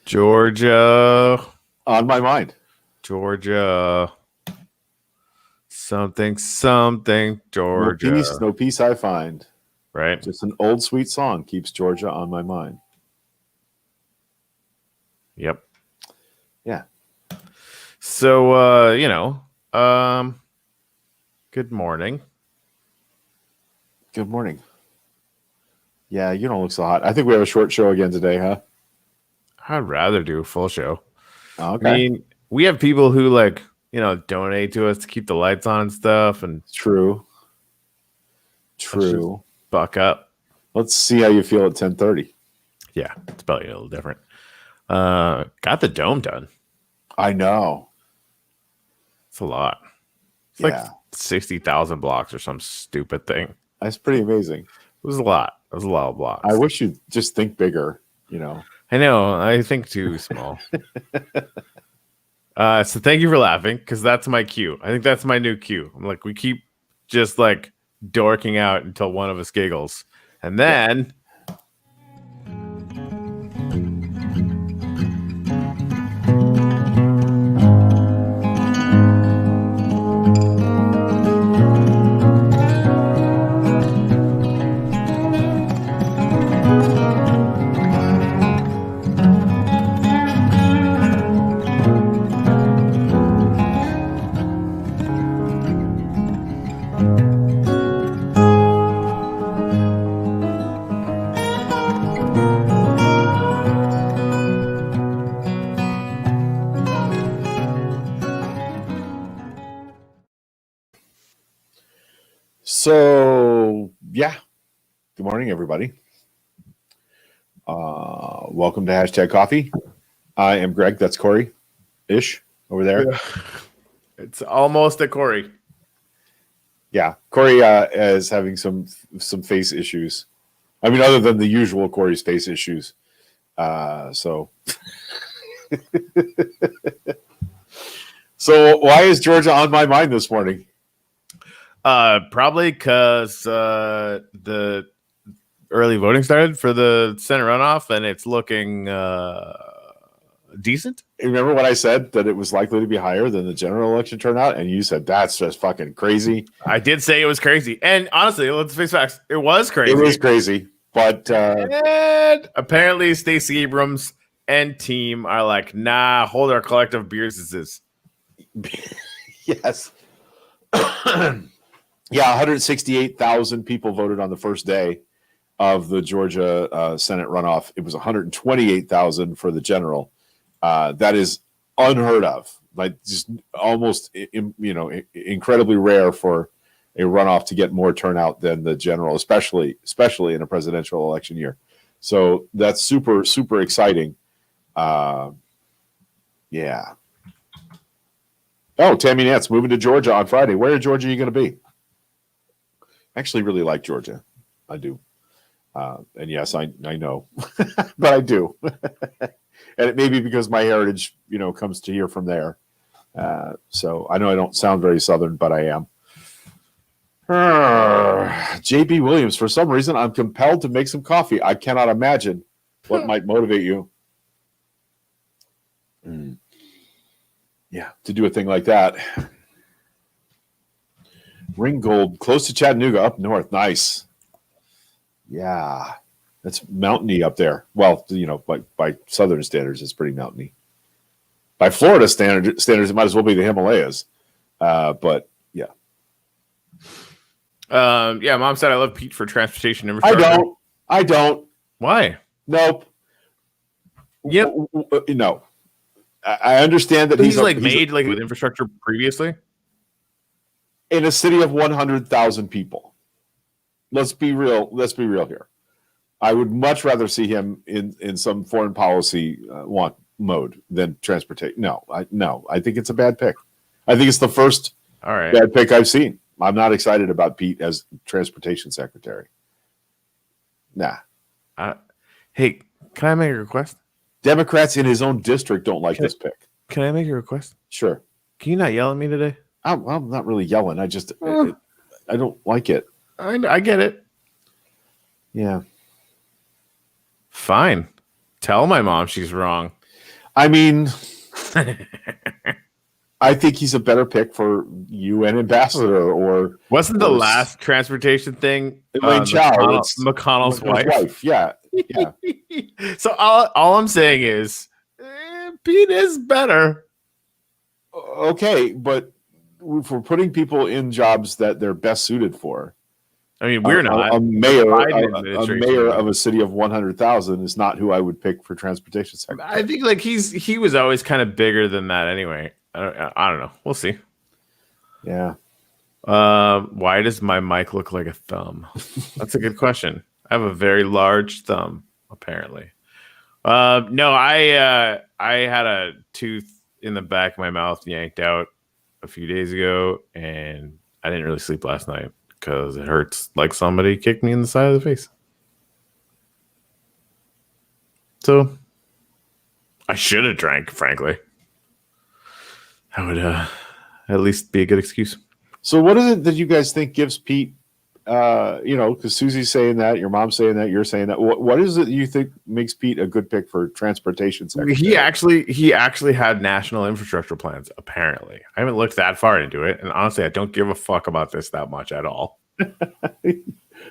Georgia. On my mind. Georgia. Something, Georgia. No peace I find. Right? Just an old sweet song keeps Georgia on my mind. Yep. Yeah. So, good morning. Good morning. Yeah, you don't look so hot. I think we have a short show again today, huh? I'd rather do a full show. Okay. I mean, we have people who donate to us to keep the lights on and stuff. And True. Buck up. Let's see how you feel at 10:30. Yeah, it's probably a little different. Got the dome done. I know. It's a lot. It's like 60,000 blocks or some stupid thing. That's pretty amazing. It was a lot. It was a lot of blocks. I wish you'd just think bigger, I know. I think too small. So thank you for laughing, because that's my cue. I think that's my new cue. I'm like, we keep just dorking out until one of us giggles. And then... So, yeah. Good morning, everybody. Welcome to Hashtag Coffee. I am Greg. That's Corey-ish over there. Yeah. It's almost a Corey. Yeah. Corey is having some face issues. I mean, other than the usual Corey's face issues. So why is Georgia on my mind this morning? Probably because the early voting started for the Senate runoff, and it's looking decent. Remember what I said, that it was likely to be higher than the general election turnout, and you said that's just fucking crazy. I did say it was crazy, and honestly, let's face facts, it was crazy. It was crazy, but and apparently Stacey Abrams and team are like, nah, hold our collective beers. Yes. Yeah, 168,000 people voted on the first day of the Georgia Senate runoff. It was 128,000 for the general. That is unheard of. Like, just almost, incredibly rare for a runoff to get more turnout than the general, especially in a presidential election year. So that's super, super exciting. Yeah. Oh, Tammy Nance moving to Georgia on Friday. Where in Georgia are you going to be? I actually really like Georgia. I do. And yes, I know, but I do. And it may be because my heritage, comes to here from there. So I know I don't sound very Southern, but I am. JB Williams, for some reason, I'm compelled to make some coffee. I cannot imagine what might motivate you. Yeah, to do a thing like that. Ringgold, close to Chattanooga, up north. Nice. Yeah, that's mountainy up there. Well, by Southern standards, it's pretty mountainy. By Florida standards, it might as well be the Himalayas. But yeah. Yeah, Mom said I love Pete for transportation infrastructure. I don't. Why? Nope. Yep. No. I understand that he's made with infrastructure previously. In a city of 100,000 people. Let's be real here. I would much rather see him in some foreign policy mode than transportation. No, I think it's a bad pick. I think it's the first bad pick I've seen. I'm not excited about Pete as transportation secretary. Nah. Hey, can I make a request? Democrats in his own district don't like this pick. Can I make a request? Sure. Can you not yell at me today? I'm not really yelling. I just I don't like it. I get it. Yeah. Fine. Tell my mom she's wrong. I mean, I think he's a better pick for UN ambassador or wasn't the last transportation thing Elaine Chao, McConnell's wife? Yeah. So all I'm saying is Pete is better. Okay, but if we're putting people in jobs that they're best suited for, I mean, we're not. A mayor of a city of 100,000 is not who I would pick for transportation secretary. I think like he was always kind of bigger than that anyway. I don't know. We'll see. Yeah. Why does my mic look like a thumb? That's a good question. I have a very large thumb, apparently. No, I had a tooth in the back of my mouth yanked out a few days ago, and I didn't really sleep last night because it hurts like somebody kicked me in the side of the face. So I should have drank, frankly. That would at least be a good excuse. So what is it that you guys think gives Pete, because Susie's saying that, your mom's saying that, you're saying that. What is it you think makes Pete a good pick for transportation secretary? He actually had national infrastructure plans, apparently. I haven't looked that far into it. And honestly, I don't give a fuck about this that much at all.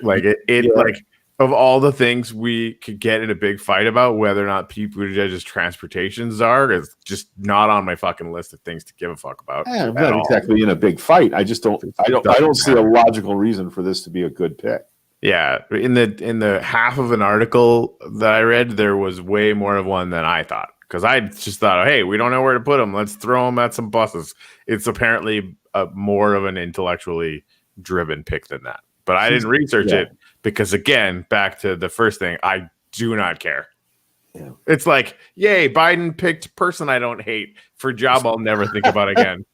Like like of all the things we could get in a big fight about, whether or not Pete Buttigieg's transportation czar is just not on my fucking list of things to give a fuck about. Yeah, I'm not exactly in a big fight. I just don't. I don't see a logical reason for this to be a good pick. Yeah, in the half of an article that I read, there was way more of one than I thought, because I just thought, hey, we don't know where to put them. Let's throw them at some buses. It's apparently more of an intellectually driven pick than that. But I didn't research it because, again, back to the first thing, I do not care. Yeah. It's like, yay, Biden picked person I don't hate for job I'll never think about again.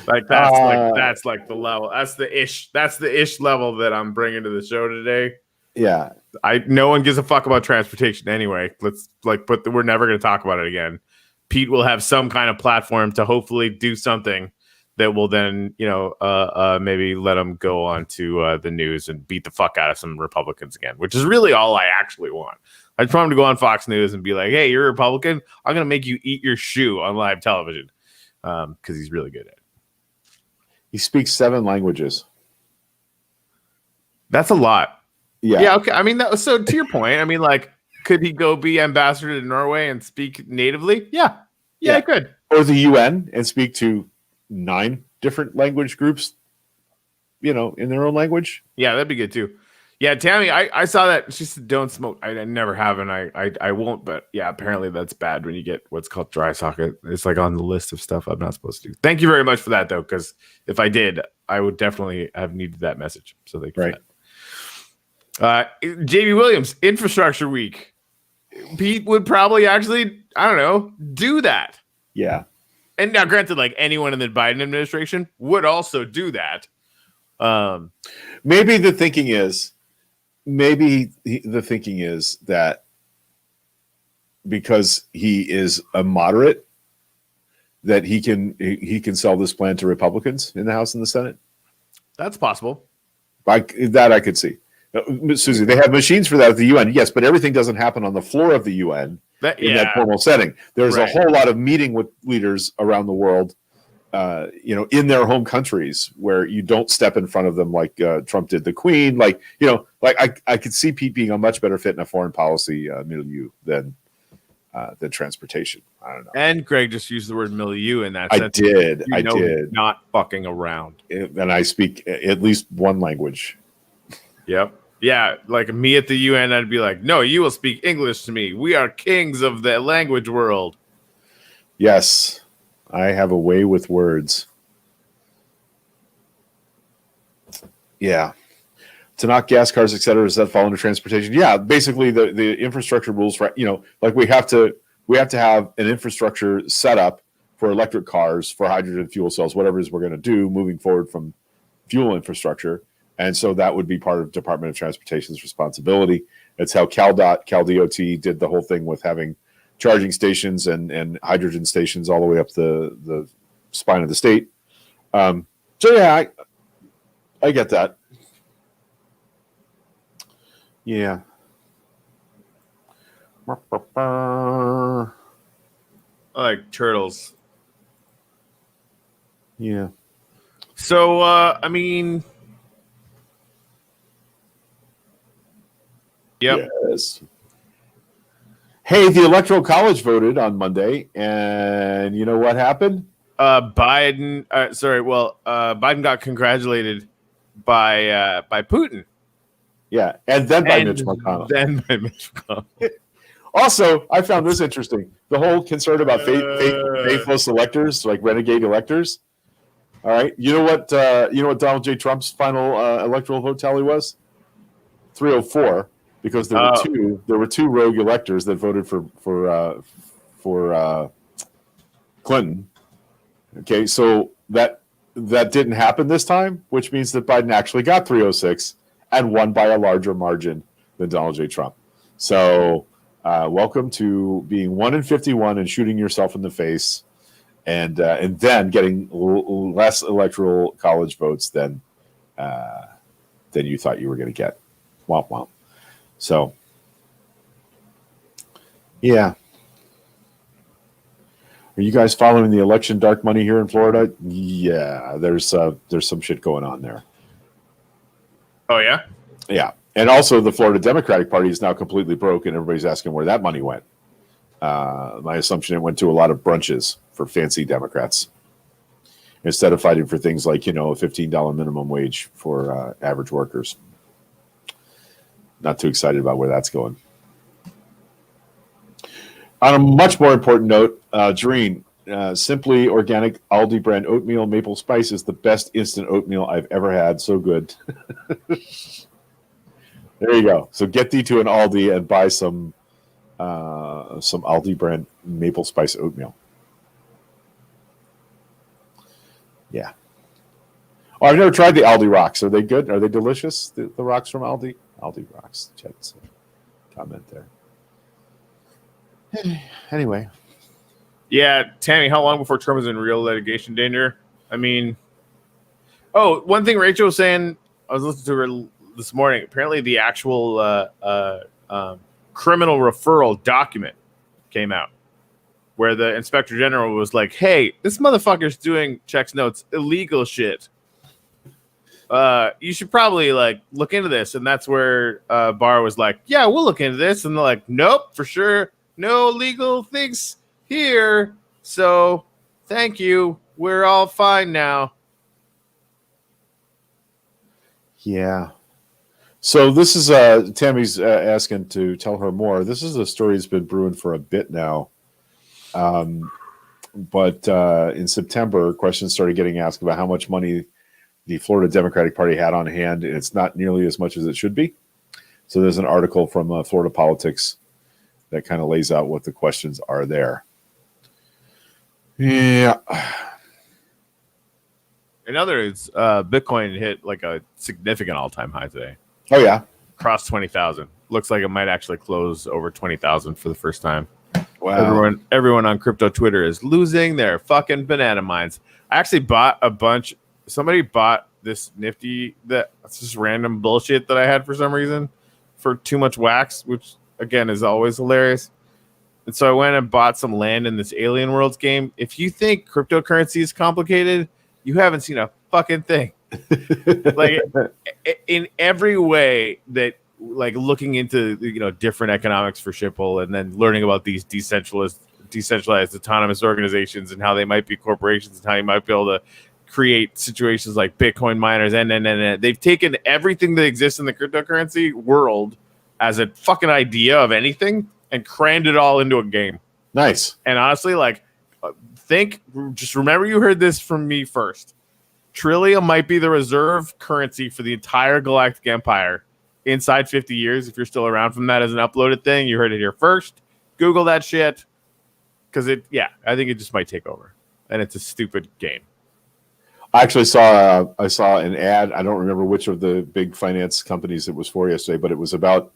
Like that's like the level. That's the ish level that I'm bringing to the show today. Yeah. No one gives a fuck about transportation anyway. Let's we're never going to talk about it again. Pete will have some kind of platform to hopefully do something that will then, maybe let him go on to the news and beat the fuck out of some Republicans again, which is really all I actually want. I just want him to go on Fox News and be like, hey, you're a Republican. I'm going to make you eat your shoe on live television, because he's really good at it. He speaks 7 languages. That's a lot. Yeah. Yeah. Okay. I mean, so to your point, I mean, like, could he go be ambassador to Norway and speak natively? Yeah. Yeah, I could. Or the UN and speak to 9 different language groups, in their own language. Yeah, that'd be good too. Yeah, Tammy, I saw that. She said don't smoke. I never have, and I won't. But yeah, apparently that's bad when you get what's called dry socket. It's like on the list of stuff I'm not supposed to do. Thank you very much for that, though, because if I did, I would definitely have needed that message. So thank you for that. JB Williams, Infrastructure Week. Pete would probably actually, I don't know, do that. Yeah. And now, granted, like anyone in the Biden administration would also do that. Maybe the thinking is that because he is a moderate, that he can sell this plan to Republicans in the House and the Senate. That's possible. I could see. Susie, they have machines for that at the UN, yes, but everything doesn't happen on the floor of the UN in that formal setting. There's a whole lot of meeting with leaders around the world, in their home countries where you don't step in front of them like Trump did the Queen. I could see Pete being a much better fit in a foreign policy milieu than transportation. I don't know. And Greg just used the word milieu in that sense. I did. Not fucking around. And I speak at least one language. Yep. Yeah, like me at the UN, I'd be like, no, you will speak English to me. We are kings of the language world. Yes, I have a way with words. Yeah. To knock gas cars, et cetera, does that fall under transportation? Yeah, basically the infrastructure rules, right? Like we have to have an infrastructure set up for electric cars, for hydrogen fuel cells, whatever it is we're going to do moving forward from fuel infrastructure. And so that would be part of Department of Transportation's responsibility. It's how Cal DOT did the whole thing with having charging stations and hydrogen stations all the way up the spine of the state. So yeah, I get that. Yeah. I like turtles. Yeah. So, I mean, yep. Yes. Hey, the Electoral College voted on Monday, and you know what happened? Biden. Biden got congratulated by Putin, Yeah, and then by and Mitch McConnell. then by Mitch McConnell. Also, I found this interesting. The whole concern about Uh, faithless electors, like renegade electors. All right, you know what? Donald J. Trump's final electoral vote tally was 304, because there were two rogue electors that voted for Clinton. Okay, so that didn't happen this time, which means that Biden actually got 306 and won by a larger margin than Donald J. Trump. So, welcome to being 1 in 51 and shooting yourself in the face, and then getting less electoral college votes than you thought you were going to get. Womp womp. So, yeah. Are you guys following the election dark money here in Florida? Yeah, there's some shit going on there. Oh yeah, yeah, and also the Florida Democratic Party is now completely broke, and everybody's asking where that money went. My assumption it went to a lot of brunches for fancy Democrats instead of fighting for things like a $15 minimum wage for average workers. Not too excited about where that's going. On a much more important note, Jareen, Simply Organic Aldi brand oatmeal maple spice is the best instant oatmeal I've ever had. So good. There you go. So get thee to an Aldi and buy some Aldi brand maple spice oatmeal. Yeah. Oh, I've never tried the Aldi rocks. Are they good? Are they delicious? The rocks from Aldi? Aldi rocks. Chat's comment there. Anyway. yeah. Tammy, how long before Trump is in real litigation danger? I mean, one thing Rachel was saying, I was listening to her this morning. Apparently, the actual criminal referral document came out, where the inspector general was like, "Hey, this motherfucker's doing checks notes illegal shit. You should probably look into this." And that's where Barr was like, "Yeah, we'll look into this." And they're like, "Nope, for sure, no legal things here. So, thank you. We're all fine now." Yeah. So this is Tammy's asking to tell her more. This is a story that's been brewing for a bit now. But in September, questions started getting asked about how much money the Florida Democratic Party had on hand, and it's not nearly as much as it should be. So there's an article from Florida Politics that kind of lays out what the questions are there. Yeah. In other words, Bitcoin hit a significant all-time high today. Oh, yeah. Crossed 20,000. Looks like it might actually close over 20,000 for the first time. Wow. Everyone on crypto Twitter is losing their fucking banana minds. I actually bought a bunch. Somebody bought this Nifty that's just random bullshit that I had for some reason for too much wax, which again is always hilarious. And so I went and bought some land in this Alien Worlds game. If you think cryptocurrency is complicated, you haven't seen a fucking thing. In every way that looking into different economics for Shipple, and then learning about these decentralized autonomous organizations and how they might be corporations and how you might be able to create situations like Bitcoin miners and they've taken everything that exists in the cryptocurrency world as a fucking idea of anything and crammed it all into a game. Nice. And honestly, just remember you heard this from me first. Trillium might be the reserve currency for the entire Galactic Empire inside 50 years. If you're still around from that as an uploaded thing, you heard it here first. Google that shit. Because I think it just might take over. And it's a stupid game. I actually saw an ad. I don't remember which of the big finance companies it was for yesterday, but it was about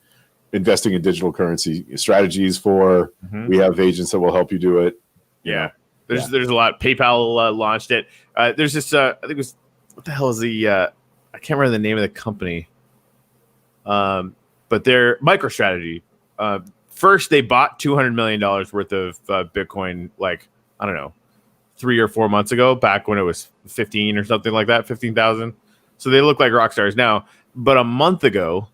investing in digital currency strategies for, we have agents that will help you do it. Yeah. There's a lot. PayPal launched it. There's this, I think it was, what the hell is the, I can't remember the name of the company. But their MicroStrategy first they bought $200 million worth of Bitcoin, like, I don't know, 3 or 4 months ago, back when it was 15 or something like that, 15,000. So they look like rock stars now. But a month ago,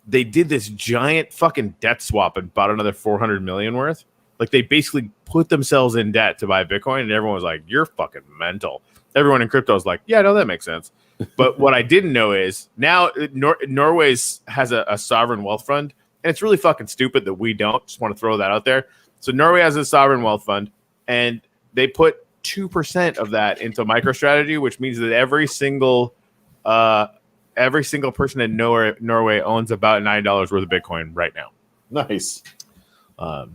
they did this giant fucking debt swap and bought another 400 million worth. Like, they basically put themselves in debt to buy Bitcoin, and everyone was like, "You're fucking mental." Everyone in crypto is like, "Yeah, no, that makes sense." But what I didn't know is now Norway's has a sovereign wealth fund, and it's really fucking stupid that we don't. Just want to throw that out there. So Norway has a sovereign wealth fund, and they put 2% of that into MicroStrategy, which means that every single person in Norway owns about $9 worth of Bitcoin right now. Nice.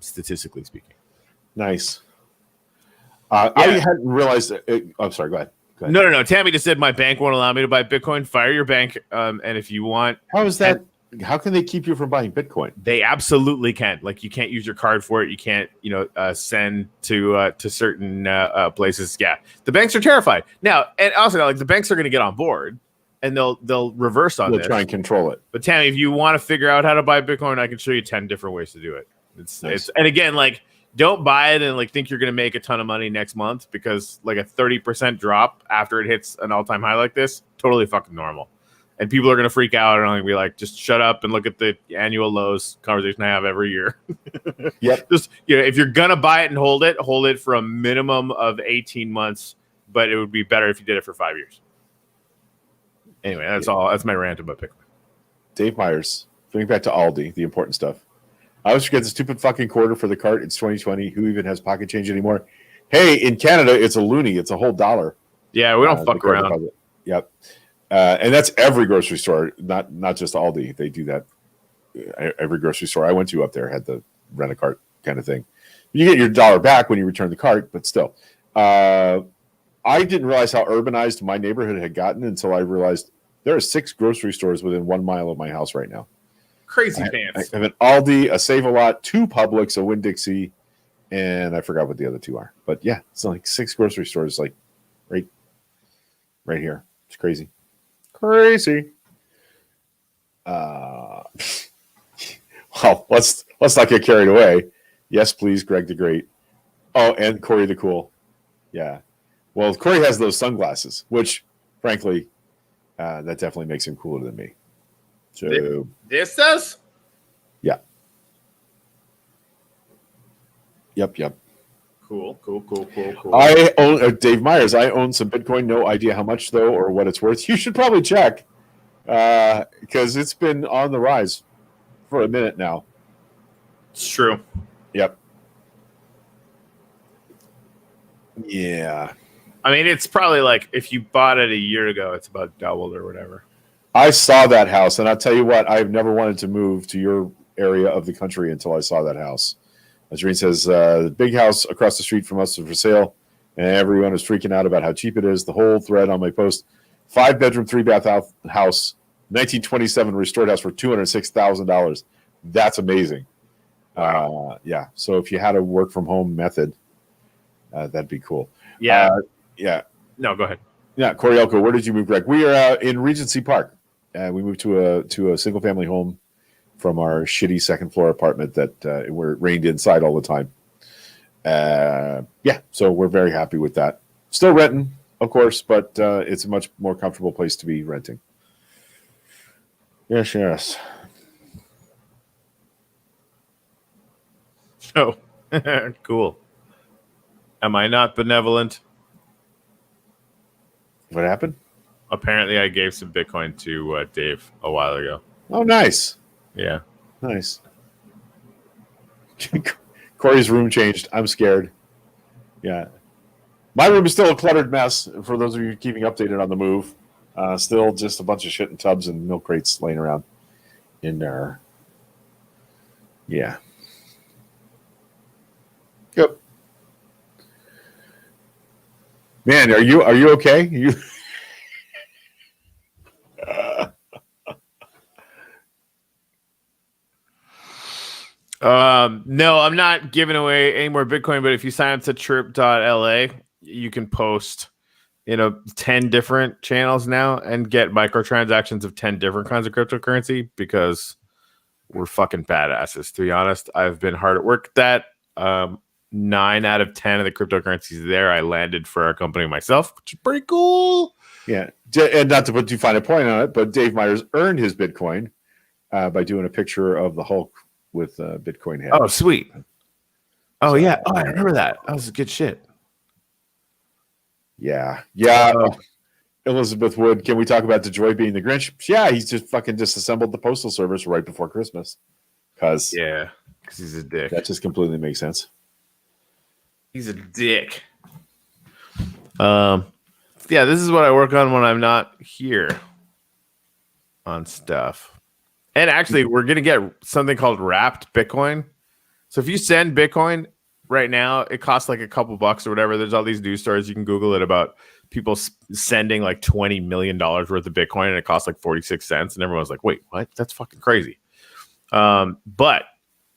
Statistically speaking. Nice. I hadn't realized it. I'm sorry. Go ahead. No. Tammy just said my bank won't allow me to buy Bitcoin. Fire your bank. And if you want, how is that? How can they keep you from buying Bitcoin? They absolutely can. Like, you can't use your card for it. You can't, send to certain places. Yeah, the banks are terrified now, and also like the banks are going to get on board, and they'll reverse on this. They'll try and control it. But Tammy, if you want to figure out how to buy Bitcoin, I can show you 10 different ways to do it. It's and again, like, don't buy it and like think you're going to make a ton of money next month, because like a 30% drop after it hits an all-time high like this, totally fucking normal. And people are going to freak out and I'm going to be like, just shut up and look at the annual lows conversation I have every year. Yep. Just, if you're going to buy it and hold it for a minimum of 18 months, but it would be better if you did it for 5 years. Anyway, that's all. That's my rant about Bitcoin. Dave Myers, going back to Aldi, the important stuff. I always forget the stupid fucking quarter for the cart. It's 2020. Who even has pocket change anymore? Hey, in Canada, it's a loonie. It's a whole $1. Yeah, we don't fuck around. Deposit. Yep. And that's every grocery store, not just Aldi. They do that. Every grocery store I went to up there had the rent a cart kind of thing. You get your $1 back when you return the cart, but still. I didn't realize how urbanized my neighborhood had gotten until I realized there are 6 grocery stores within 1 mile of my house right now. Crazy pants. I have an Aldi, a Save-A-Lot, 2 Publix, a Winn-Dixie, and I forgot what the other 2 are. But yeah, it's like 6 grocery stores, like right here. It's crazy. Crazy. Well, let's not get carried away. Yes, please, Greg the Great. Oh, and Corey the Cool. Yeah. Well, Corey has those sunglasses, which, frankly, that definitely makes him cooler than me. So this does? Yeah. Yep. Cool. I own Dave Myers. I own some Bitcoin. No idea how much though, or what it's worth. You should probably check because it's been on the rise for a minute now. It's true. Yep. Yeah. I mean, it's probably like if you bought it a year ago, it's about doubled or whatever. I saw that house, and I'll tell you what, I've never wanted to move to your area of the country until I saw that house. As Reen says, the big house across the street from us is for sale, and everyone is freaking out about how cheap it is. The whole thread on my post, 5-bedroom, 3-bath house, 1927 restored house for $206,000. That's amazing. Wow. Yeah, so if you had a work from home method, that'd be cool. Yeah. Yeah. No, go ahead. Yeah, Corielco, where did you move, Greg? We are in Regency Park. We moved to a single family home from our shitty second floor apartment that we're rained inside all the time. Yeah, so we're very happy with that. Still renting, of course, but it's a much more comfortable place to be renting. Yes. Oh, cool. Am I not benevolent? What happened? Apparently, I gave some Bitcoin to Dave a while ago. Oh, nice. Yeah. Nice. Corey's room changed. I'm scared. Yeah. My room is still a cluttered mess, for those of you keeping updated on the move. Still just a bunch of shit in tubs and milk crates laying around in there. Yeah. Yep. Man, are you okay? You No, I'm not giving away any more Bitcoin, but if you sign up to trip.la, you can post 10 different channels now and get microtransactions of 10 different kinds of cryptocurrency, because were fucking badasses. To be honest, I've been hard at work at that. 9 out of 10 of the cryptocurrencies there I landed for our company myself, which is pretty cool. Yeah, and not to put too fine a point on it, but Dave Myers earned his Bitcoin by doing a picture of the Hulk with Bitcoin head. Oh, sweet. Oh, yeah. Oh, I remember that. That was good shit. Yeah. Elizabeth Wood, can we talk about DeJoy being the Grinch? Yeah, he's just fucking disassembled the postal service right before Christmas. Because he's a dick. That just completely makes sense. He's a dick. Yeah, this is what I work on when I'm not here on stuff. And actually, we're going to get something called wrapped Bitcoin. So if you send Bitcoin right now, it costs like a couple bucks or whatever. There's all these news stories. You can Google it about people sending like $20 million worth of Bitcoin and it costs like 46 cents. And everyone's like, wait, what? That's fucking crazy. But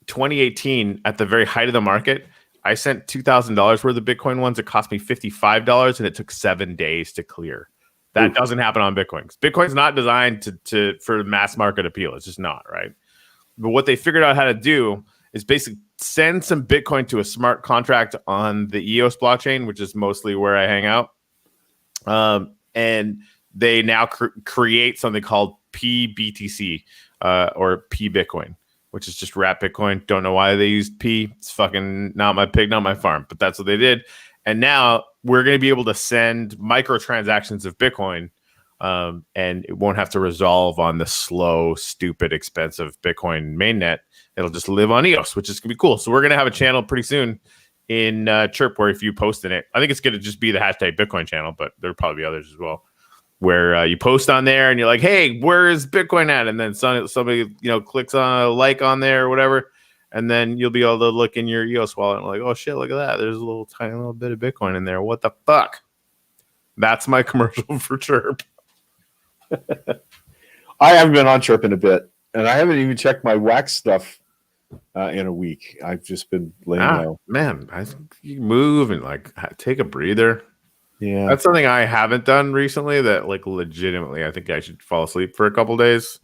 2018, at the very height of the market, I sent $2,000 worth of Bitcoin ones. It cost me $55 and it took 7 days to clear. That doesn't happen on Bitcoin. Bitcoin's not designed for mass market appeal. It's just not, right? But what they figured out how to do is basically send some Bitcoin to a smart contract on the EOS blockchain, which is mostly where I hang out. And they now create something called PBTC or P Bitcoin, which is just wrap Bitcoin. Don't know why they used P. It's fucking not my pig, not my farm, but that's what they did. And now we're going to be able to send microtransactions of Bitcoin, and it won't have to resolve on the slow, stupid, expensive Bitcoin mainnet. It'll just live on EOS, which is going to be cool. So we're going to have a channel pretty soon in Chirp where if you post in it, I think it's going to just be the hashtag Bitcoin channel, but there'll probably be others as well, where you post on there and you're like, hey, where is Bitcoin at? And then somebody clicks on a like on there or whatever. And then you'll be able to look in your EOS wallet and like, oh shit, look at that. There's a little tiny little bit of Bitcoin in there. What the fuck? That's my commercial for Chirp. I haven't been on Chirp in a bit, and I haven't even checked my wax stuff in a week. I've just been laying low. Man, I think you move and like take a breather. Yeah, that's something I haven't done recently. That like legitimately, I think I should fall asleep for a couple days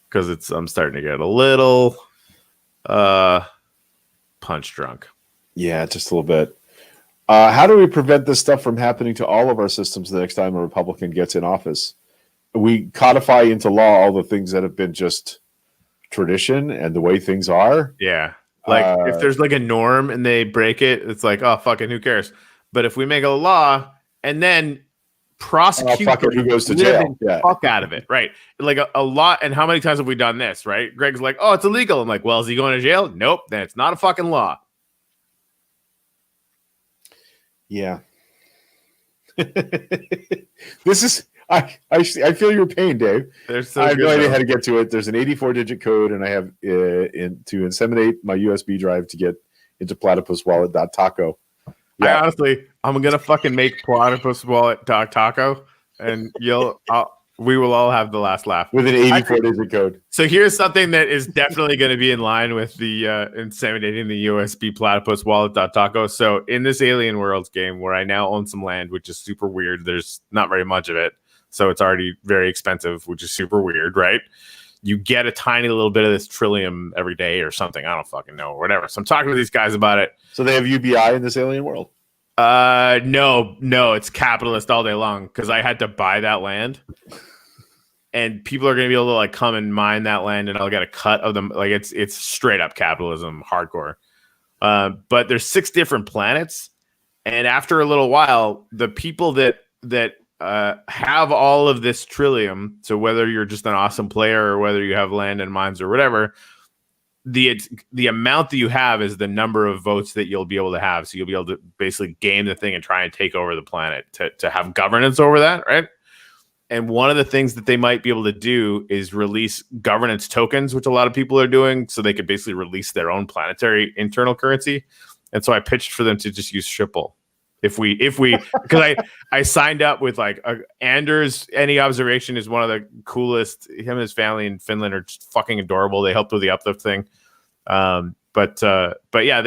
because I'm starting to get a little punch drunk. Yeah, just a little bit. How do we prevent this stuff from happening to all of our systems the next time a Republican gets in office? We codify into law all the things that have been just tradition and the way things are. Yeah. Like if there's like a norm and they break it, it's like, oh, fucking who cares? But if we make a law and then prosecute who goes to jail? Yeah. Fuck out of it. Right. Like a lot. And how many times have we done this? Right. Greg's like, oh, it's illegal. I'm like, well, is he going to jail? Nope. Then it's not a fucking law. Yeah. This is I feel your pain, Dave. I have no idea how to get to it. There's an 84-digit code, and I have to inseminate my USB drive to get into platypuswallet.taco. Yeah. I'm gonna fucking make platypuswallet.taco, and we will all have the last laugh with an 84-digit code. So here's something that is definitely going to be in line with the inseminating the USB platypus wallet.taco. So in this Alien Worlds game where I now own some land, which is super weird, there's not very much of it. So it's already very expensive, which is super weird, right? You get a tiny little bit of this trillium every day or something. I don't fucking know, or whatever. So I'm talking to these guys about it. So they have UBI in this Alien World? No, it's capitalist all day long because I had to buy that land. And people are going to be able to like come and mine that land, and I'll get a cut of them. Like it's straight up capitalism, hardcore. But there's 6 different planets, and after a little while, the people that have all of this trillium. So whether you're just an awesome player or whether you have land and mines or whatever, the amount that you have is the number of votes that you'll be able to have. So you'll be able to basically game the thing and try and take over the planet to have governance over that, right? And one of the things that they might be able to do is release governance tokens, which a lot of people are doing, so they could basically release their own planetary internal currency. And so I pitched for them to just use Shipple. If we, because I signed up with like Anders. Any Observation is one of the coolest. Him and his family in Finland are just fucking adorable. They helped with the uplift thing. But yeah,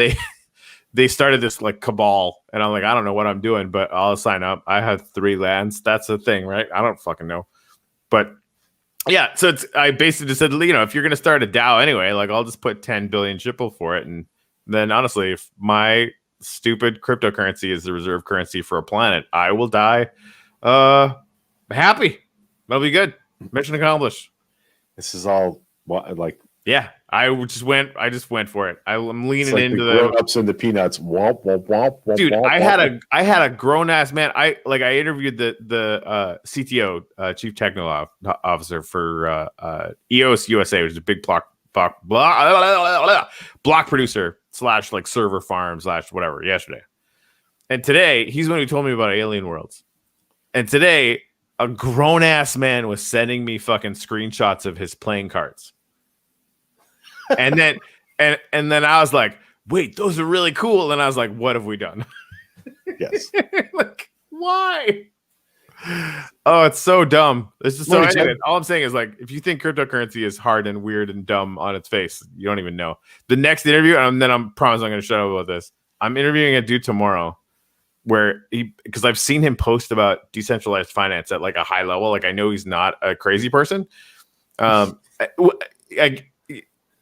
they started this like cabal, and I'm like, I don't know what I'm doing, but I'll sign up. I have 3 lands. That's the thing, right? I don't fucking know. But Yeah, so I basically just said, if you're going to start a DAO anyway, like I'll just put 10 billion shipple for it. And then honestly, if my stupid cryptocurrency is the reserve currency for a planet, I will die happy. That'll be good. Mission accomplished. This is all like, yeah, I just went for it. I'm leaning like into the grown-ups and the peanuts. Womp, womp, womp, womp, dude. womp, I had a grown ass man. I interviewed the CTO, chief technical officer for EOS USA, which is a big block producer / like server farm / whatever yesterday. And today he's the one who told me about Alien Worlds. And today a grown ass man was sending me fucking screenshots of his playing cards. And then and then I was like, wait, those are really cool. And I was like, what have we done? Yes. Like, why? Oh, it's so dumb. It's just so all I'm saying is, like, if you think cryptocurrency is hard and weird and dumb on its face, you don't even know. The next interview, and then I'm promise I'm going to shut up about this. I'm interviewing a dude tomorrow where because I've seen him post about decentralized finance at like a high level. Like, I know he's not a crazy person.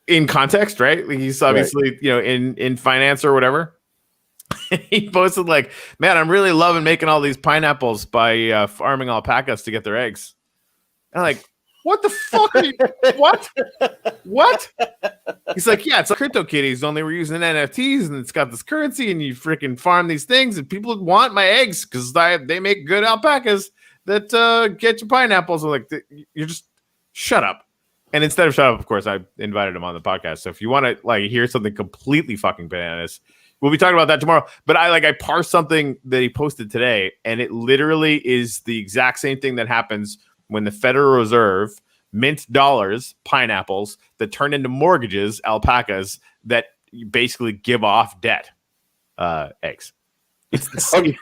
In context, right? Like, he's obviously, in finance or whatever. He posted like, man, I'm really loving making all these pineapples by farming alpacas to get their eggs. And I'm like, what the fuck are you? What? He's like, yeah, it's like CryptoKitties, only we're using NFTs and it's got this currency and you freaking farm these things and people want my eggs because they make good alpacas that get you pineapples. I'm like, you're just shut up. And instead of shut up, of course, I invited him on the podcast. So if you want to like hear something completely fucking bananas, we'll be talking about that tomorrow. But I parsed something that he posted today, and it literally is the exact same thing that happens when the Federal Reserve mints dollars, pineapples that turn into mortgages, alpacas that basically give off debt, eggs. It's the same.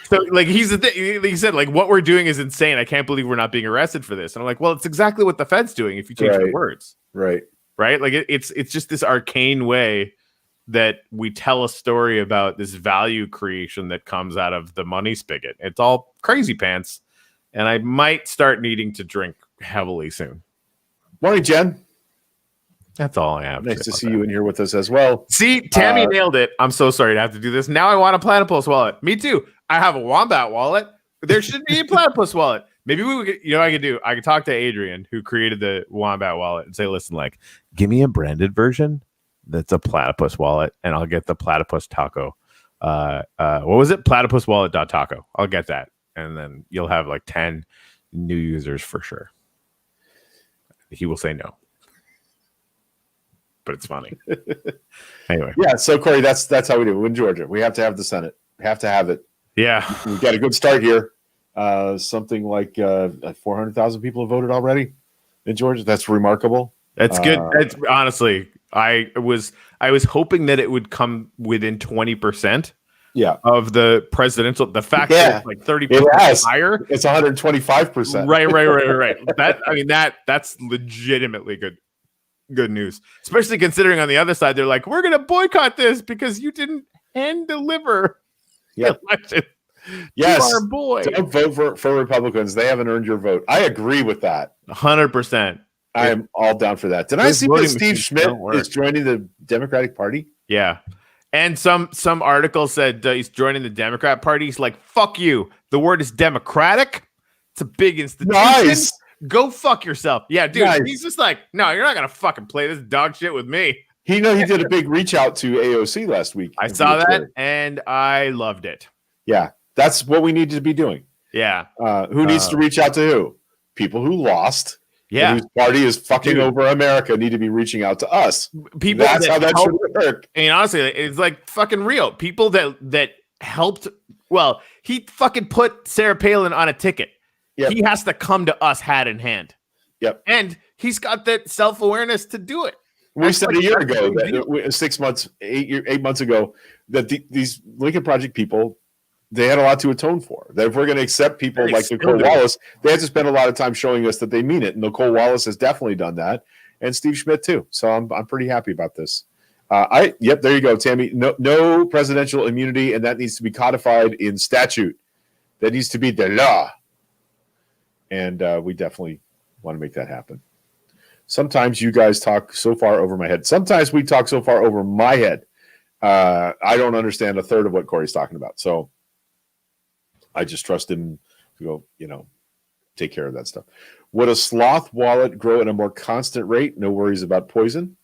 So like he's the thing. He said like what we're doing is insane. I can't believe we're not being arrested for this. And I'm like, well, it's exactly what the Fed's doing if you change the words. Right. Like it's just this arcane way that we tell a story about this value creation that comes out of the money spigot. It's all crazy pants. And I might start needing to drink heavily soon. Morning, Jen. That's all I have. Nice to see you in here with us as well. See, Tammy nailed it. I'm so sorry to have to do this. Now I want a platypus wallet. Me too. I have a wombat wallet. There should be a platypus wallet. Maybe I could talk to Adrian, who created the wombat wallet, and say, listen, like, give me a branded version that's a platypus wallet, and I'll get the platypus taco. What was it? Platypuswallet.taco. I'll get that. And then you'll have like 10 new users for sure. He will say no. But it's funny. Anyway. Yeah, so Corey, that's how we do it in Georgia. We have to have the Senate. We have to have it. Yeah. We've got a good start here. Something like 400,000 people have voted already in Georgia. That's remarkable. That's good. It's, honestly, I was hoping that it would come within 20%. Yeah. Of the presidential, the fact that it's like 30% higher. It's 125%. Right. That's legitimately good news, especially considering on the other side they're like, we're gonna boycott this because you didn't hand deliver the election. Yes, our boy. Don't vote for Republicans. They haven't earned your vote. I agree with that 100%. I am all down for that. Did I see that Steve Schmidt is joining the Democratic Party? Yeah, and some article said he's joining the Democrat Party. He's like, fuck you. The word is democratic. It's a big institution. Nice. Go fuck yourself. Yeah, dude. Nice. He's just like, no, you're not gonna fucking play this dog shit with me. He did a big reach out to AOC last week. I saw that and I loved it. Yeah, that's what we need to be doing. Yeah. Who needs to reach out to who? People who lost. Yeah. Whose party is fucking over America need to be reaching out to us. People. That's how that should work. I mean, honestly, it's like fucking real. People that helped. Well, he fucking put Sarah Palin on a ticket. Yep. He has to come to us hat in hand. Yep. And he's got that self-awareness to do it. We said a year ago, 8 months ago, that these Lincoln Project people, they had a lot to atone for. That if we're going to accept people like Nicole Wallace, they have to spend a lot of time showing us that they mean it. And Nicole Wallace has definitely done that, and Steve Schmidt too. So I'm pretty happy about this. There you go, Tammy. No presidential immunity, and that needs to be codified in statute. That needs to be the law. And we definitely Want to make that happen. Sometimes you guys talk so far over my head. Sometimes we talk so far over my head. I don't understand a third of what Corey's talking about. So I just trust him to go, take care of that stuff. Would a sloth wallet grow at a more constant rate? No worries about poison.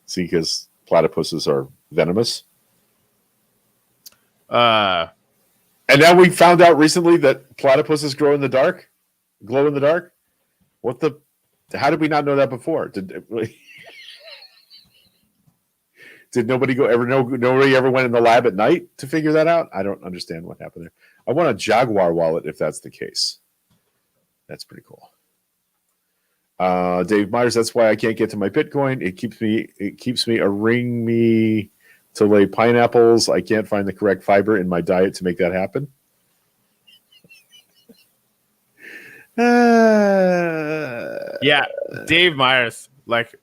See, because platypuses are venomous. And now we found out recently that platypuses glow in the dark. How did we not know that before? Did nobody nobody ever went in the lab at night to figure that out? I don't understand what happened there. I want a Jaguar wallet if that's the case. That's pretty cool. Dave Myers, that's why I can't get to my Bitcoin. It keeps me to lay pineapples. I can't find the correct fiber in my diet to make that happen. Yeah, Dave Myers, like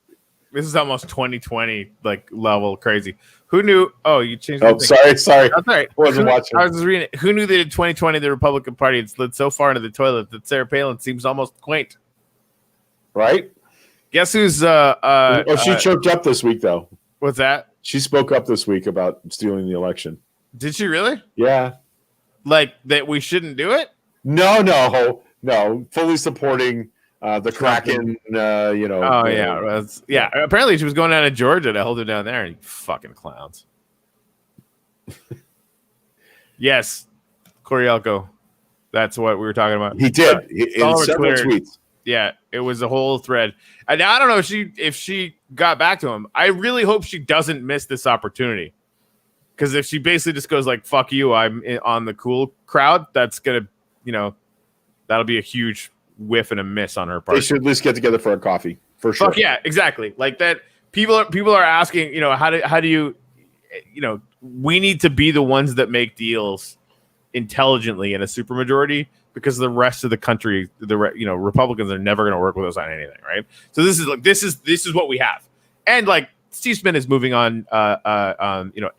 this is almost 2020 like level crazy. Who knew? Oh, you changed. Oh, sorry. That's all right. I wasn't watching. I was just reading it. Who knew that in 2020 the Republican Party had slid so far into the toilet that Sarah Palin seems almost quaint? Right? Guess who's? She choked up this week, though. What's that? She spoke up this week about stealing the election. Did she really? Yeah. Like that we shouldn't do it? No. Fully supporting the Kraken. Oh yeah. Apparently she was going down to Georgia to hold her down there. You fucking clowns. Yes, Corielco. That's what we were talking about. He did in several tweets. Yeah, it was a whole thread. And I don't know if she got back to him. I really hope she doesn't miss this opportunity. Because if she basically just goes like, fuck you, I'm on the cool crowd, that's going to, that'll be a huge whiff and a miss on her part. They should at least get together for a coffee, for sure. Fuck yeah, exactly. Like that, people are asking, how do you, we need to be the ones that make deals intelligently in a supermajority, because the rest of the country, Republicans are never going to work with us on anything, right? So this is what we have, and like Steve Smith is moving on,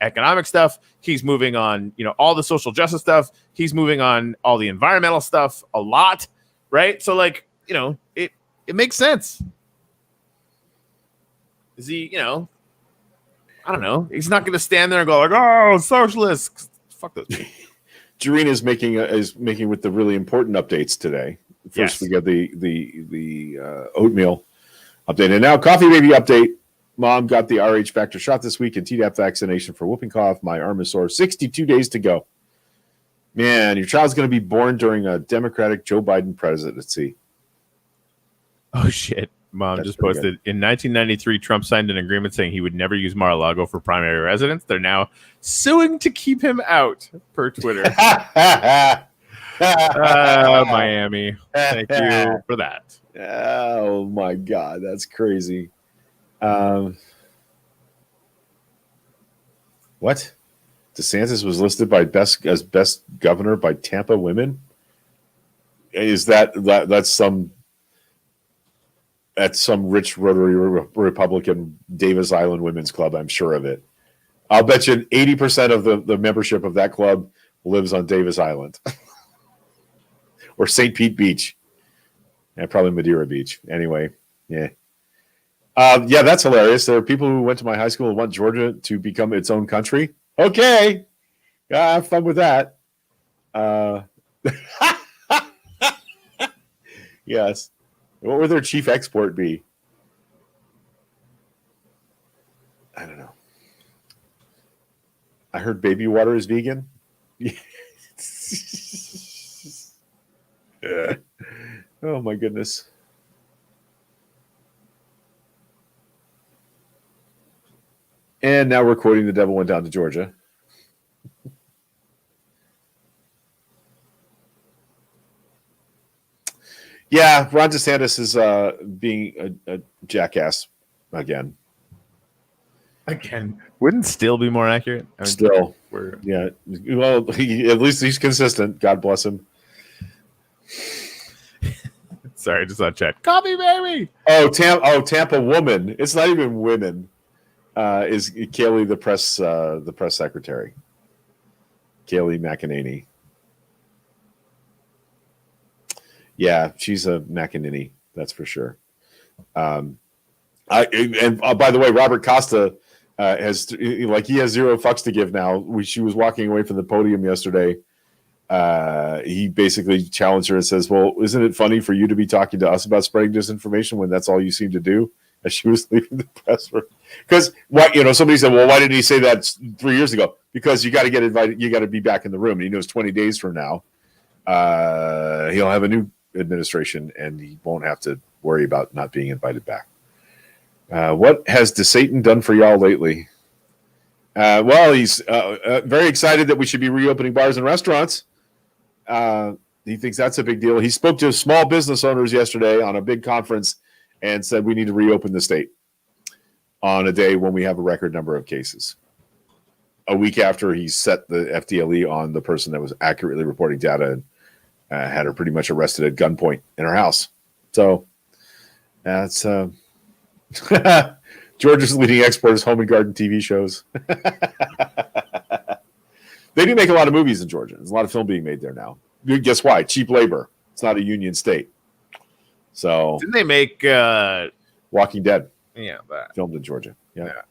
economic stuff. He's moving on, all the social justice stuff. He's moving on all the environmental stuff a lot, right? So like, it makes sense. Is he, I don't know. He's not going to stand there and go like, "Oh, socialists, fuck those people." Jareen is making with the really important updates today. First, we got the oatmeal update, and now coffee baby update. Mom got the RH factor shot this week and Tdap vaccination for whooping cough. My arm is sore. 62 days to go. Man, your child's going to be born during a Democratic Joe Biden presidency. Oh shit! Mom just posted in 1993. Trump signed an agreement saying he would never use Mar-a-Lago for primary residence. They're now suing to keep him out, per Twitter. Miami. Thank you for that. Oh my God, that's crazy. What? DeSantis was listed as best governor by Tampa women. Is that's some rich Rotary Republican Davis Island Women's Club? I'm sure of it. I'll bet you 80% of the membership of that club lives on Davis Island or St. Pete Beach, and probably Madeira Beach. Anyway, yeah. That's hilarious. There are people who went to my high school and want Georgia to become its own country. Okay. Have fun with that. Yes. What would their chief export be? I don't know. I heard baby water is vegan. Oh, my goodness. And now we're quoting The Devil Went Down to Georgia. Yeah, Ron DeSantis is being a jackass again. Wouldn't still be more accurate? Well, at least he's consistent. God bless him. Sorry, just on chat. Coffee baby. Tampa woman. It's not even women. Is Kaylee the press secretary? Kaylee McEnany. Yeah, she's a McEnany, that's for sure. By the way, Robert Costa has he has zero fucks to give now. She was walking away from the podium yesterday. He basically challenged her and says, "Well, isn't it funny for you to be talking to us about spreading disinformation when that's all you seem to do?" As she was leaving the press room, because somebody said, "Well, why didn't he say that 3 years ago?" Because you got to get invited, you got to be back in the room. And he knows 20 days from now, he'll have a new administration, and he won't have to worry about not being invited back. What has DeSatan done for y'all lately? Well, he's very excited that we should be reopening bars and restaurants. He thinks that's a big deal. He spoke to small business owners yesterday on a big conference and said we need to reopen the state on a day when we have a record number of cases. A week after he set the FDLE on the person that was accurately reporting data and had her pretty much arrested at gunpoint in her house. So that's Georgia's leading exporters, home and garden TV shows. They do make a lot of movies in Georgia. There's a lot of film being made there now. Guess why? Cheap labor. It's not a union state. So didn't they make Walking Dead? Yeah, that filmed in Georgia. Yeah.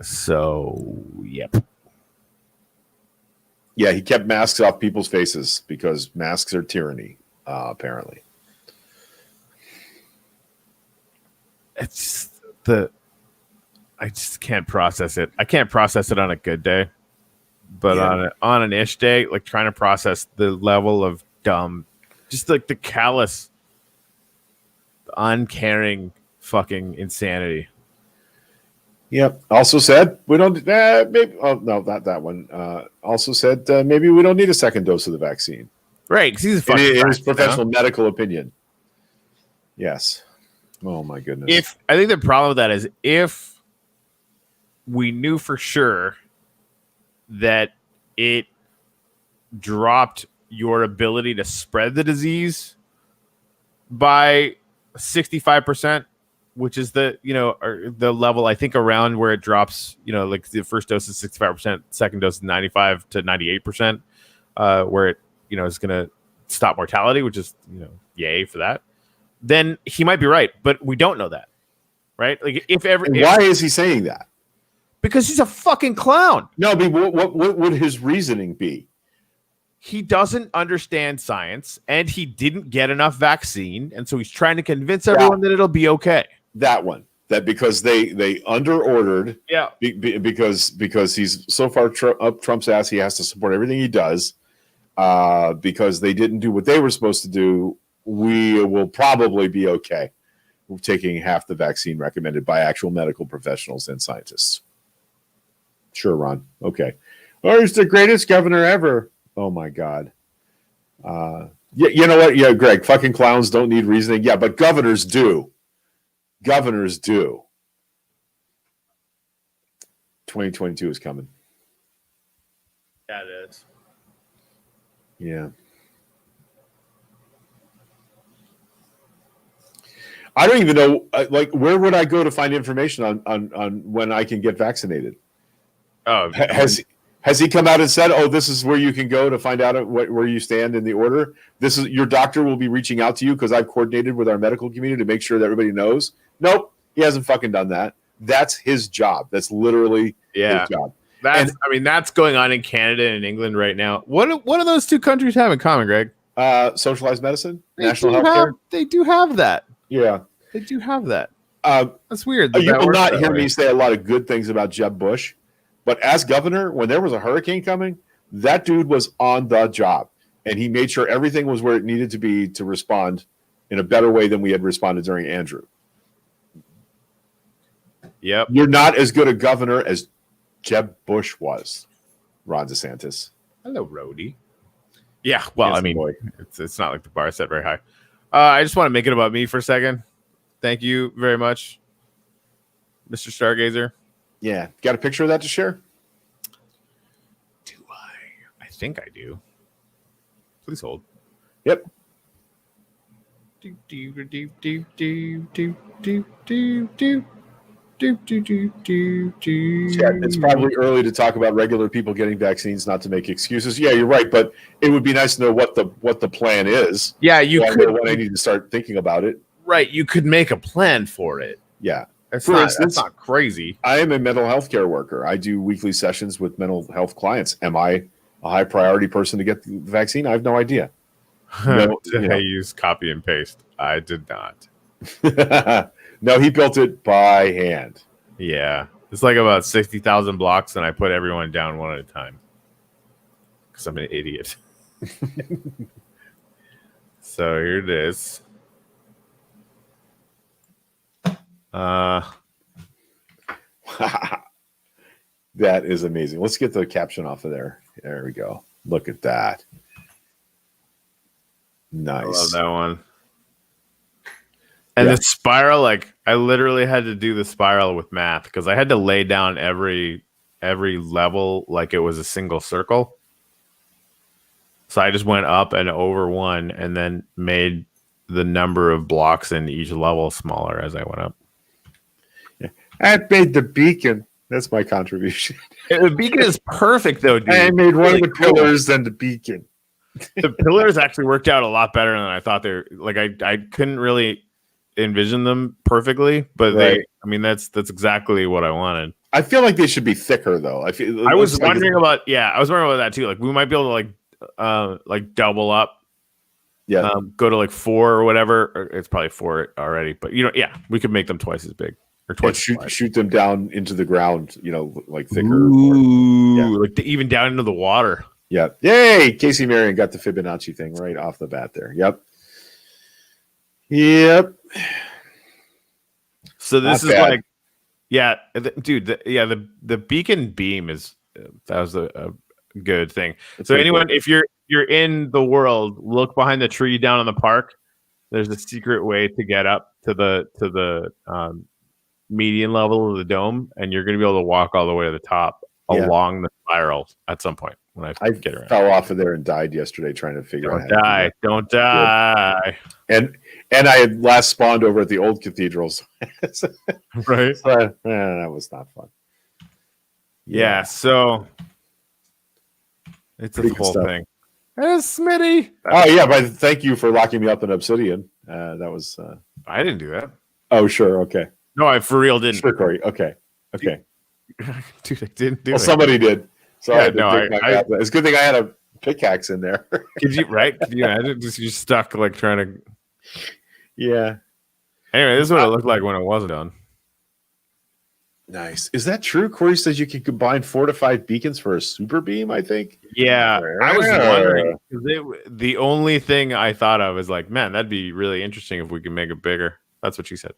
So yep. Yeah, he kept masks off people's faces because masks are tyranny, apparently. It's I just can't process it. I can't process it on a good day, but on an ish day, like trying to process the level of dumb, just like the callous, uncaring fucking insanity. Yep. Also said we don't. Maybe. Oh no, not that one. Also said maybe we don't need a second dose of the vaccine. Right, because he's a fucking in his professional medical opinion. Yes. Oh my goodness. I think the problem with that is if we knew for sure that it dropped your ability to spread the disease by 65%, which is the level I think around where it drops, like the first dose is 65%, second dose is 95 to 98%, where it is going to stop mortality, which is yay for that. Then he might be right, but we don't know that, right? Like why is he saying that? Because he's a fucking clown. No, but what would his reasoning be? He doesn't understand science, and he didn't get enough vaccine, and so he's trying to convince everyone that it'll be okay. That one, because they under ordered, because he's so far up Trump's ass, he has to support everything he does. Because they didn't do what they were supposed to do, we will probably be okay. We're taking half the vaccine recommended by actual medical professionals and scientists. Sure, Ron. Okay. Oh, he's the greatest governor ever. Oh my God. You know what? Yeah, Greg, fucking clowns don't need reasoning. Yeah, but governors do. Governors do. 2022 is coming. Yeah, it is. Yeah. I don't even know, where would I go to find information on when I can get vaccinated? Oh, has he come out and said, "Oh, this is where you can go to find out where you stand in the order"? This is your doctor will be reaching out to you because I've coordinated with our medical community to make sure that everybody knows. Nope, he hasn't fucking done that. That's his job. That's literally his job. That's going on in Canada and England right now. What do those two countries have in common, Greg? Socialized medicine, national health care. They do have that. Yeah, they do have that. That's weird. You will not hear me say a lot of good things about Jeb Bush, but as governor, when there was a hurricane coming, that dude was on the job, and he made sure everything was where it needed to be to respond in a better way than we had responded during Andrew. Yep. You're not as good a governor as Jeb Bush was, Ron DeSantis. Hello, Rhodey. Yeah, well, it's not like the bar set very high. I just want to make it about me for a second. Thank you very much, Mr. Stargazer. Yeah. Got a picture of that to share? Do I? I think I do. Please hold. Yep. Do. Yeah, it's probably early to talk about regular people getting vaccines, not to make excuses. Yeah, you're right, but it would be nice to know what the plan is. Yeah, you so could. I know when I need to start thinking about it. Right, you could make a plan for it. Yeah. That's For instance, not crazy. I am a mental health care worker. I do weekly sessions with mental health clients. Am I a high priority person to get the vaccine? I have no idea. No, I use copy and paste. I did not. No, he built it by hand. Yeah. It's like about 60,000 blocks, and I put everyone down one at a time. Because I'm an idiot. So here it is. That is amazing. Let's get the caption off of there. There we go. Look at that. Nice. I love that one. And the spiral, like I literally had to do the spiral with math because I had to lay down every level like it was a single circle. So I just went up and over one and then made the number of blocks in each level smaller as I went up. Yeah. I made the beacon. That's my contribution. The beacon is perfect though, dude. I made one of the pillars and the beacon. The pillars actually worked out a lot better than I thought they were. Like I couldn't really envision them perfectly, but that's exactly what I wanted. I feel like they should be thicker though. I was wondering about that too. Like we might be able to like double up. Yeah. Go to like 4 or whatever. Or it's probably 4 already, but we could make them twice as big or twice. Shoot them down into the ground, like thicker. Ooh, like even down into the water. Yeah. Yay! Casey Marion got the Fibonacci thing right off the bat there. Yep. So this is bad. Dude. The beacon beam that was a good thing. That's so anyone, cool. If you're in the world, look behind the tree down in the park. There's a secret way to get up to the median level of the dome, and you're going to be able to walk all the way to the top along the spiral at some point. When I get around. Fell off of there and died yesterday trying to figure out. Don't die. And I had last spawned over at the old cathedrals. Right. So, that was not fun. Yeah. So it's a whole thing. Smitty. Oh yeah, but thank you for locking me up in Obsidian. That was. I didn't do that. Oh sure, okay. No, I for real didn't. Sure, Corey. Okay. Dude, I didn't do it. Well, somebody did. So it's a good thing I had a pickaxe in there. Could you imagine you stuck like trying to? Yeah. Anyway, this is what it looked like when it wasn't done. Nice. Is that true? Corey says you can combine 4 to 5 beacons for a super beam, I think. Yeah. I was wondering. The only thing I thought of is like, man, that'd be really interesting if we could make it bigger. That's what she said.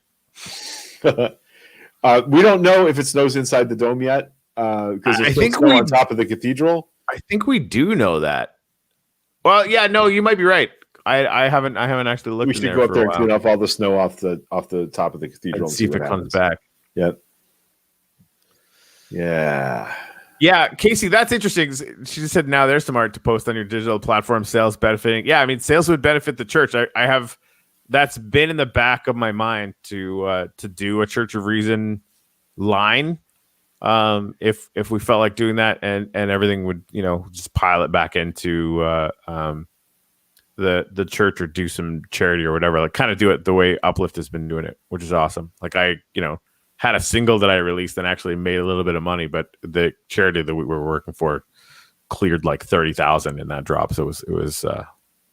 We don't know if it snows inside the dome yet. Because I think we're on top of the cathedral. I think we do know that. Well, yeah, no, you might be right. I haven't actually looked. We should go up there and clean off all the snow off the top of the cathedral and see if it comes back. Yep. Yeah. Yeah, Casey, that's interesting. She just said now there's some art to post on your digital platform. Sales benefiting. Yeah, I mean, sales would benefit the church. I have that's been in the back of my mind to do a Church of Reason line. If we felt like doing that and everything would just pile it back into the church or do some charity or whatever, like kind of do it the way Uplift has been doing it, which is awesome. Like I had a single that I released and actually made a little bit of money, but the charity that we were working for cleared like 30,000 in that drop, so it was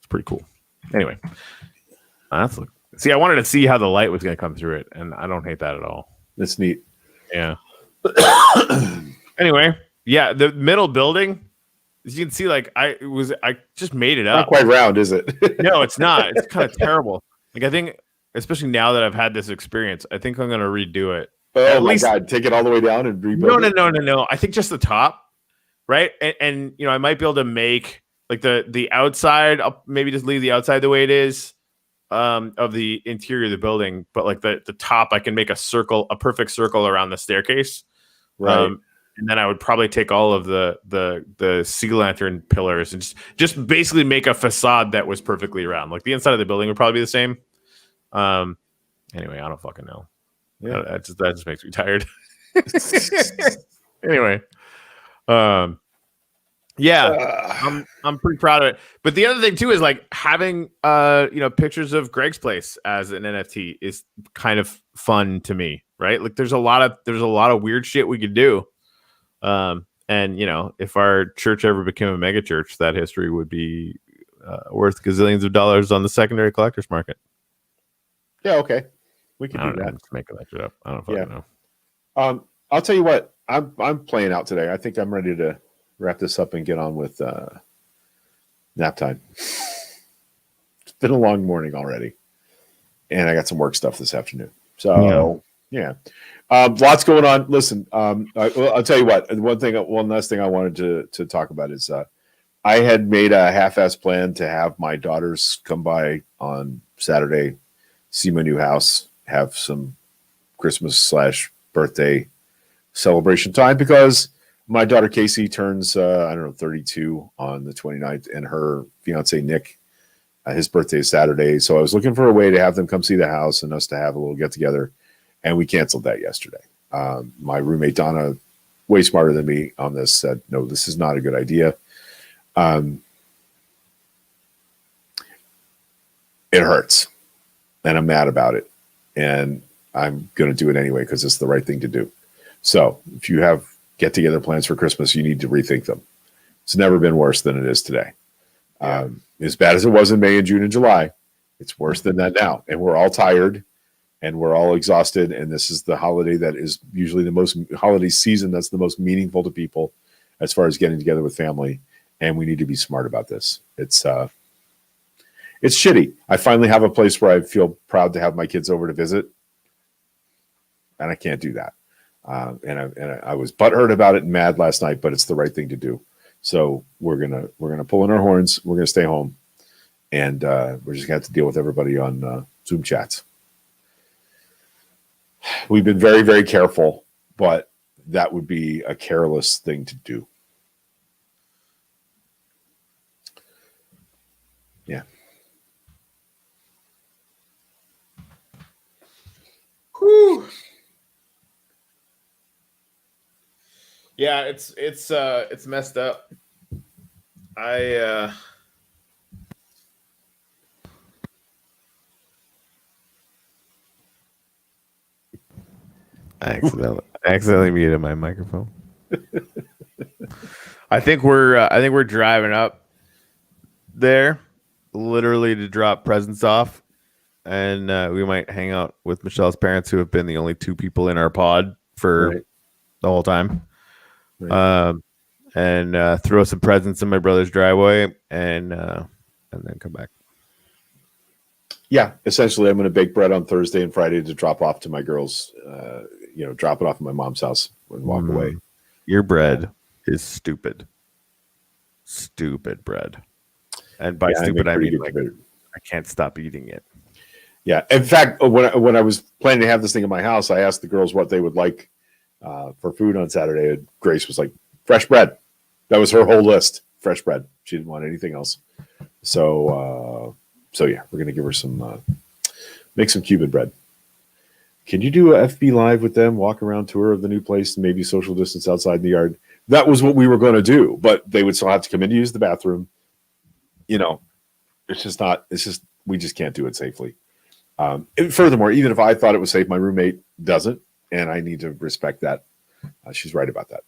pretty cool. Anyway, I wanted to see how the light was going to come through it, and I don't hate that at all. That's neat. Yeah. Anyway, yeah, the middle building, as you can see, like I just made it up. Not quite round, is it? No, it's not. It's kind of terrible. Like I think, especially now that I've had this experience, I think I'm going to redo it. Oh my God, take it all the way down and rebuild it? No. I think just the top, right? And I might be able to make like the outside. I'll maybe just leave the outside the way it is. Of the interior of the building, but like the top, I can make a perfect circle around the staircase. Right. And then I would probably take all of the sea lantern pillars and just basically make a facade that was perfectly round. Like the inside of the building would probably be the same. Anyway, I don't fucking know. Yeah. That just makes me tired. Anyway, um, yeah, I'm pretty proud of it. But the other thing too is like having pictures of Greg's place as an NFT is kind of fun to me, right? Like there's a lot of weird shit we could do. And if our church ever became a mega church, that history would be worth gazillions of dollars on the secondary collector's market. Yeah, okay. We can I don't do know. that. I'm just making that shit up. I don't fucking know. I'll tell you what. I'm playing out today. I think I'm ready to wrap this up and get on with nap time. It's been a long morning already, and I got some work stuff this afternoon. So yeah. Lots going on. Listen, I'll tell you what. One last thing I wanted to talk about is I had made a half-ass plan to have my daughters come by on Saturday, see my new house, have some Christmas/birthday celebration time, because my daughter Casey turns 32 on the 29th, and her fiance Nick, his birthday is Saturday. So I was looking for a way to have them come see the house and us to have a little get together, and we canceled that yesterday. My roommate Donna, way smarter than me on this, said no, this is not a good idea. It hurts, and I'm mad about it, and I'm going to do it anyway because it's the right thing to do. So if you have get together plans for Christmas, you need to rethink them. It's never been worse than it is today. As bad as it was in May and June and July, it's worse than that now. And we're all tired and we're all exhausted. And this is the holiday that is usually the most holiday season that's the most meaningful to people as far as getting together with family. And we need to be smart about this. It's shitty. I finally have a place where I feel proud to have my kids over to visit, and I can't do that. And I was butthurt about it and mad last night, but it's the right thing to do. So we're gonna pull in our horns. We're gonna stay home, and we're just gonna have to deal with everybody on Zoom chats. We've been very, very careful, but that would be a careless thing to do. Yeah. Whew. Yeah, it's messed up. I accidentally muted my microphone. I think we're driving up there literally to drop presents off, and we might hang out with Michelle's parents, who have been the only two people in our pod for the whole time. Right. And throw some presents in my brother's driveway, and then come back. Yeah, essentially, I'm going to bake bread on Thursday and Friday to drop off to my girls. Drop it off at my mom's house and walk away. Your bread is stupid. Stupid bread. And by stupid, I mean like I can't stop eating it. Yeah. In fact, when I was planning to have this thing in my house, I asked the girls what they would like for food on Saturday. And Grace was like, fresh bread. That was her whole list. Fresh bread. She didn't want anything else. So yeah, we're going to give her some, make some Cuban bread. Can you do a FB Live with them, walk around tour of the new place, and maybe social distance outside the yard? That was what we were going to do, but they would still have to come in to use the bathroom. It's just we just can't do it safely. And furthermore, even if I thought it was safe, my roommate doesn't, and I need to respect that. She's right about that.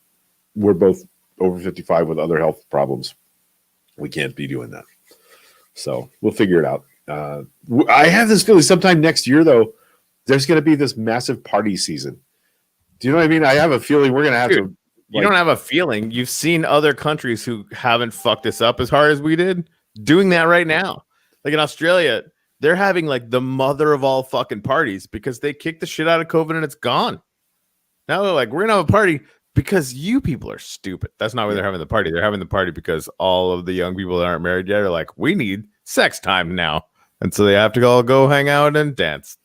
We're both over 55 with other health problems. We can't be doing that. So we'll figure it out. I have this feeling sometime next year, though, there's going to be this massive party season. Do you know what I mean? I have a feeling we're going to have to. You don't have a feeling. You've seen other countries who haven't fucked this up as hard as we did doing that right now. Like in Australia, they're having like the mother of all fucking parties because they kicked the shit out of COVID and it's gone. Now they're like, we're going to have a party because you people are stupid. That's not why they're having the party. They're having the party because all of the young people that aren't married yet are like, we need sex time now. And so they have to all go hang out and dance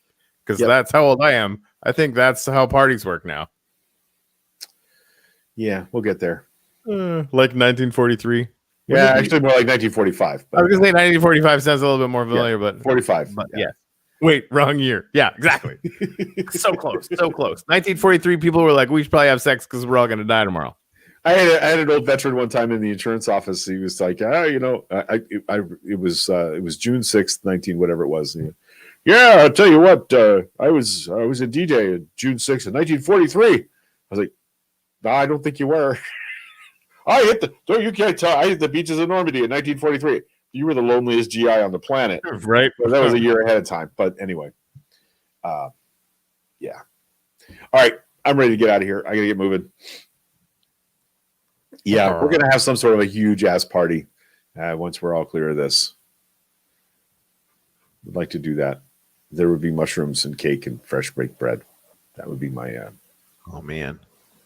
because that's how old I am. I think that's how parties work now. Yeah, we'll get there. Like 1943. Yeah, actually more like 1945. I was going to say 1945 sounds a little bit more familiar, but 45. But yeah. Wait, wrong year. Yeah, exactly. So close, so close. 1943. People were like, we should probably have sex because we're all going to die tomorrow. I had an old veteran one time in the insurance office. He was like, it was June 6th, 19, whatever it was. And yeah, I'll tell you what, I was in D-Day on June 6th of 1943. I was like, no, I don't think you were. You can't tell. I hit the beaches of Normandy in 1943. You were the loneliest GI on the planet. Right. So that was a year ahead of time. But anyway, yeah. All right. I'm ready to get out of here. I got to get moving. Yeah, we're going to have some sort of a huge ass party once we're all clear of this. Would like to do that. There would be mushrooms and cake and fresh baked bread. That would be my. Oh man.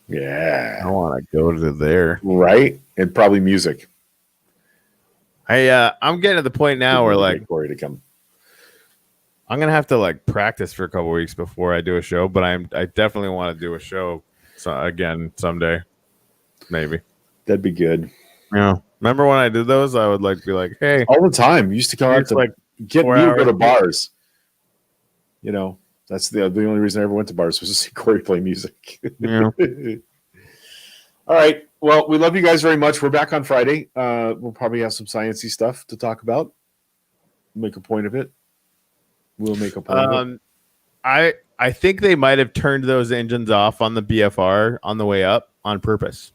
Yeah. I want to go to there. Right, and probably music. I'm getting to the point now where like Corey to come. I'm gonna have to like practice for a couple weeks before I do a show, but I definitely want to do a show again someday, maybe. That'd be good. Yeah. Remember when I did those? I would like be like, hey, all the time. You used to come out to like get me to go to bars. You know, that's the only reason I ever went to bars was to see Corey play music. Yeah. All right. Well, we love you guys very much. We're back on Friday. We'll probably have some sciencey stuff to talk about. Make a point of it. We'll make a point of it. I think they might have turned those engines off on the BFR on the way up on purpose.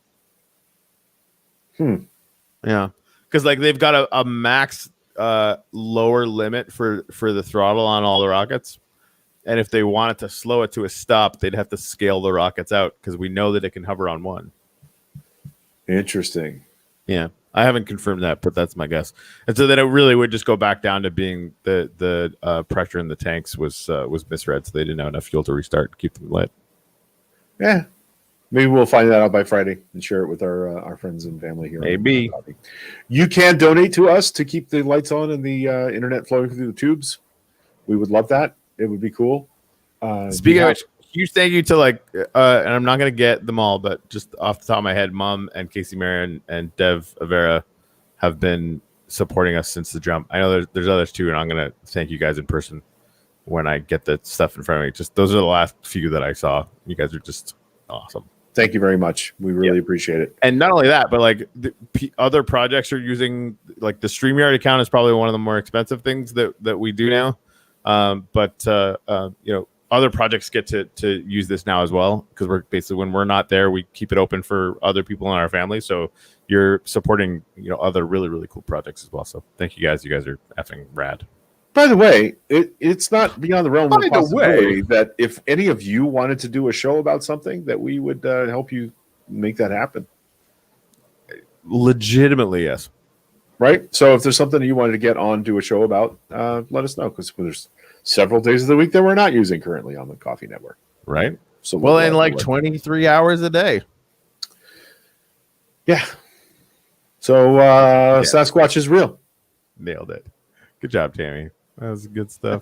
Yeah, because like they've got a max lower limit for the throttle on all the rockets, and if they wanted to slow it to a stop, they'd have to scale the rockets out because we know that it can hover on one. Interesting. Yeah, I haven't confirmed that, but that's my guess. And so then it really would just go back down to being the pressure in the tanks was misread, so they didn't have enough fuel to restart and keep them lit. Yeah. Maybe we'll find that out by Friday and share it with our friends and family here. Maybe. You can donate to us to keep the lights on and the internet flowing through the tubes. We would love that. It would be cool. Speaking of which, huge thank you to and I'm not going to get them all, but just off the top of my head, Mom and Casey Marion and Dev Avera have been supporting us since the jump. I know there's others too, and I'm going to thank you guys in person when I get the stuff in front of me. Just those are the last few that I saw. You guys are just awesome. Thank you very much. We really appreciate it. And not only that, but like other projects are using like the StreamYard account is probably one of the more expensive things that we do now. But other projects get to use this now as well because we're basically when we're not there, we keep it open for other people in our family. So you're supporting other really really cool projects as well. So thank you guys. You guys are effing rad. By the way, it's not beyond the realm of possibility that if any of you wanted to do a show about something, that we would help you make that happen. Legitimately, yes. Right? So if there's something that you wanted to get on to a show about, let us know because there's several days of the week that we're not using currently on the Coffee Network. Right? So in like 23 hours a day. Yeah. So Sasquatch is real. Nailed it. Good job, Tammy. That was good stuff.